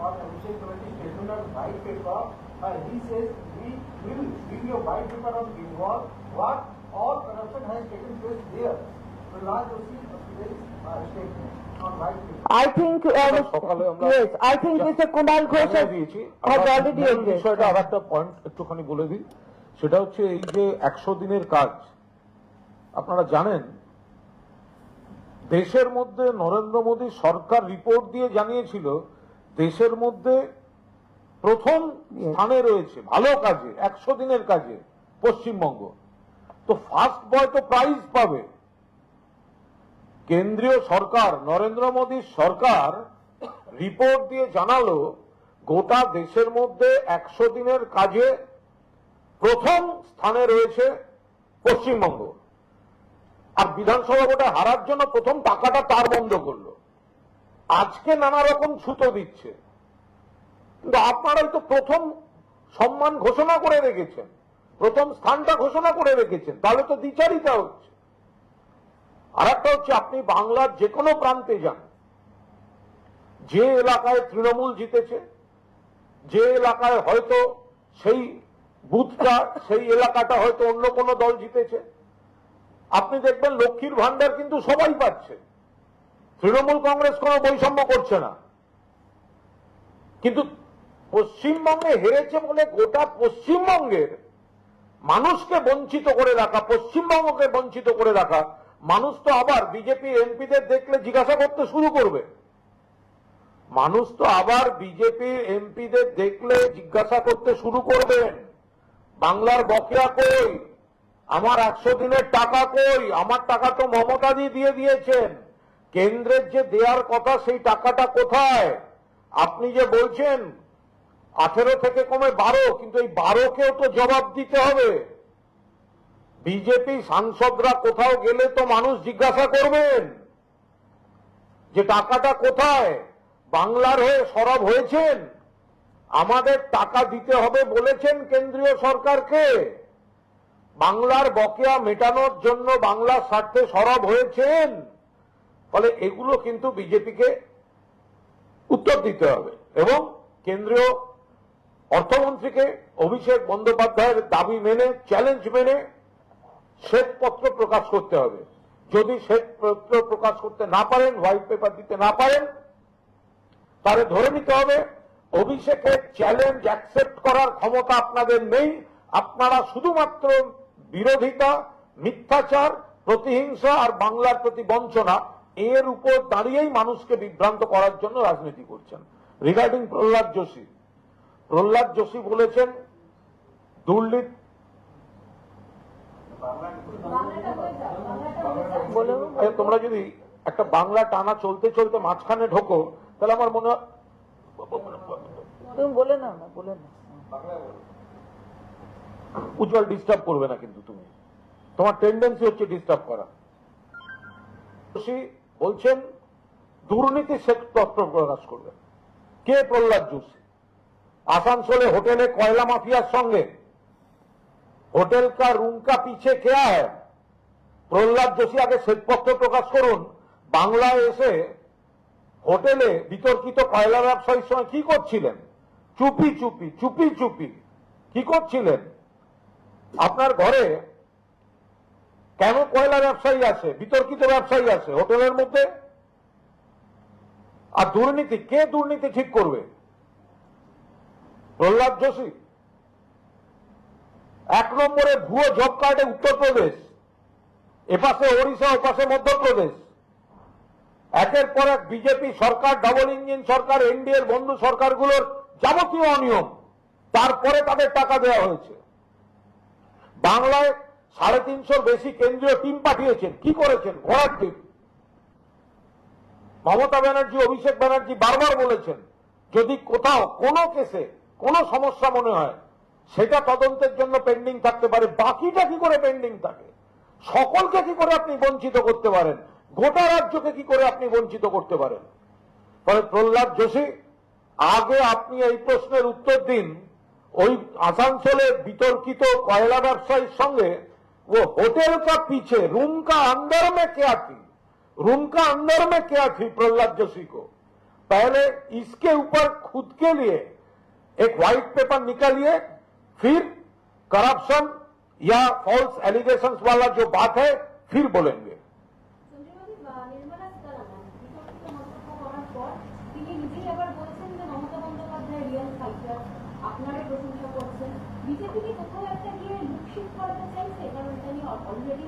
on Abhishek Banerjee's statement on white paper. He says we will give you a white paper on Bengal, what all corruption has taken place there. Prahlad Joshi statement on white paper. I think, yes, I think Mr. Kunal Ghosh has already বিষয়টা আর একটা point একটুখানি বলে দিই, সেটা হচ্ছে এই যে 100 দিনের কাজ, আপনারা জানেন দেশের মধ্যে নরেন্দ্র মোদী সরকার রিপোর্ট দিয়ে জানিয়েছিল দেশের মধ্যে প্রথম স্থানে রয়েছে ভালো কাজে 100 দিনের কাজে পশ্চিমবঙ্গ। তো ফার্স্ট বয় তো প্রাইজ পাবে। কেন্দ্রীয় সরকার নরেন্দ্র মোদীর সরকার রিপোর্ট দিয়ে জানালো গোটা দেশের মধ্যে 100 দিনের কাজে প্রথম স্থানে রয়েছে পশ্চিমবঙ্গ। আর বিধানসভা ভোটে হারার জন্য প্রথম টাকাটা তার বন্ধ করলো। আজকে নানা রকম ছুতো দিচ্ছে, কিন্তু আপনারাই তো প্রথম সম্মান ঘোষণা করে রেখেছেন, প্রথম স্থানটা ঘোষণা করে রেখেছেন, তাহলে তো দ্বিচারিতা হচ্ছে। আর একটা হচ্ছে আপনি বাংলার যে কোনো প্রান্তে যান, যে এলাকায় তৃণমূল জিতেছে, যে এলাকায় হয়তো সেই বুথটা সেই এলাকাটা হয়তো অন্য কোনো দল জিতেছে, আপনি দেখবেন লক্ষ্মীর ভান্ডার কিন্তু সবাই পাচ্ছে, তৃণমূল কংগ্রেস কোনো বৈষম্য করছে না। কিন্তু পশ্চিমবঙ্গে হেরেছে বলে গোটা পশ্চিমবঙ্গের মানুষকে বঞ্চিত করে রাখা, পশ্চিমবঙ্গকে বঞ্চিত করে রাখা, মানুষ তো আবার বিজেপি এমপিদের দেখলে জিজ্ঞাসা করতে শুরু করবে। মানুষ তো আবার বিজেপি এমপিদের দেখলে জিজ্ঞাসা করতে শুরু করবেন, বাংলার বকেয়া কই, আমার 100 দিনের টাকা কই, আমার টাকা তো মমতাদি দিয়ে দিয়েছেন, কেন্দ্রের যে দেওয়ার কথা সেই টাকাটা কোথায়? আপনি যে বলছেন 18 থেকে কমে 12, কিন্তু এই 12কেও তো জবাব দিতে হবে। বিজেপি সাংসদরা কোথাও গেলে তো মানুষ জিজ্ঞাসা করবেন যে টাকাটা কোথায়, বাংলার হয়ে সরব হয়েছেন, আমাদের টাকা দিতে হবে বলেছেন কেন্দ্রীয় সরকারকে, বাংলার বকেয়া মেটানোর জন্য বাংলার স্বার্থে সরব হয়েছেন। ফলে এগুলো কিন্তু বিজেপিকে উত্তর দিতে হবে এবং কেন্দ্রীয় অর্থমন্ত্রীকে অভিষেক বন্দ্যোপাধ্যায়ের দাবি মেনে, চ্যালেঞ্জ মেনে শ্বেতপত্র প্রকাশ করতে হবে। যদি শ্বেতপত্র প্রকাশ করতে না পারেন, হোয়াইট পেপার দিতে না পারেন, তাহলে ধরে নিতে হবে অভিষেকের চ্যালেঞ্জ অ্যাকসেপ্ট করার ক্ষমতা আপনাদের নেই। আপনারা শুধুমাত্র বিরোধিতা, মিথ্যাচার, প্রতিহিংসা আর বাংলার প্রতি বঞ্চনা, এর উপর দাঁড়িয়েই মানুষকে বিভ্রান্ত করার জন্য রাজনীতি করছেন। রিগার্ডিং প্রহ্লাদ যোশী বলেছেন দুর্নীতি, তোমরা যদি একটা বাংলা টানা চলতে চলতে মাঝখানে ঢোকো তাহলে আমার মনে হয় তুমি বলে না, উজ্জ্বল ডিস্টার্ব করবে না, কিন্তু তুমি তোমার টেন্ডেন্সি হচ্ছে ডিস্টার্ব করা। যোশী বলছেন দুর্নীতি শ্বেতপত্র প্রকাশ করবে। কে প্রহ্লাদ যোশী? আসানসোলে হোটেলে কয়লা মাফিয়ার সঙ্গে হোটেল কা রুম কা পিছে কে है? প্রহ্লাদ যোশী আগে শ্বেতপত্র প্রকাশ করুন। বাংলায় এসে হোটেলে বিতর্কিত কয়লা ব্যবসায়ীর সঙ্গে কি করছিলেন? চুপি চুপি কি করছিলেন? আপনার ঘরে কেন কয়লা ব্যবসায়ী আছে, বিতর্কিত ব্যবসায়ী আছে হোটেলের মধ্যে? আর দুর্নীতি, কে দুর্নীতি ঠিক করবে? প্রহ্লাদ যোশী। 1 নম্বরে ভুয়ো জব কার্ডে উত্তরপ্রদেশ, এপাশে ওড়িশা, ওপাশে মধ্যপ্রদেশ, একের পর এক বিজেপি সরকার, ডাবল ইঞ্জিন সরকার, এনডিএর বন্ধু সরকারগুলোর যাবতীয় অনিয়ম, তারপরে তাদের টাকা দেওয়া হয়েছে। বাংলায় 350 বেশি কেন্দ্রীয় টিম পাঠিয়েছেন, কি করেছেন? ঘোড়ার টিম। মমতা ব্যানার্জি, অভিষেক ব্যানার্জি বারবার বলেছেন যদি কোথাও কোনো কেসে কোনো সমস্যা মনে হয় সেটা তদন্তের জন্য পেন্ডিং থাকতে পারে, বাকিটা কি করে পেন্ডিং থাকে? সকলকে কি করে আপনি বঞ্চিত করতে পারেন? গোটা রাজ্যকে কি করে আপনি বঞ্চিত করতে পারেন? ফলে প্রহ্লাদ যোশী, আগে আপনি এই প্রশ্নের উত্তর দিন, ওই আসানসোলে বিতর্কিত কয়লা ব্যবসায়ীর সঙ্গে वो होटल का पीछे रूम का अंदर में क्या थी, रूम का अंदर में क्या थी प्रहलाद जोशी को? पहले इसके ऊपर खुद के लिए एक व्हाइट पेपर निकालिए, फिर करप्शन या फॉल्स एलिगेशंस वाला जो बात है फिर बोलेंगे। নির্মলা সীতারামন বিতর্কিত মন্তব্য করার পর তিনি নিজেই আবার বলছেন যে মমতা বন্দ্যোপাধ্যায় রিয়েল ফাইটার, আপনারও প্রশংসা করছেন। বিজেপি কি কোথাও একটা গিয়ে লুকশিট করাতে চাইছে? কারণ এটা নিয়ে অলরেডি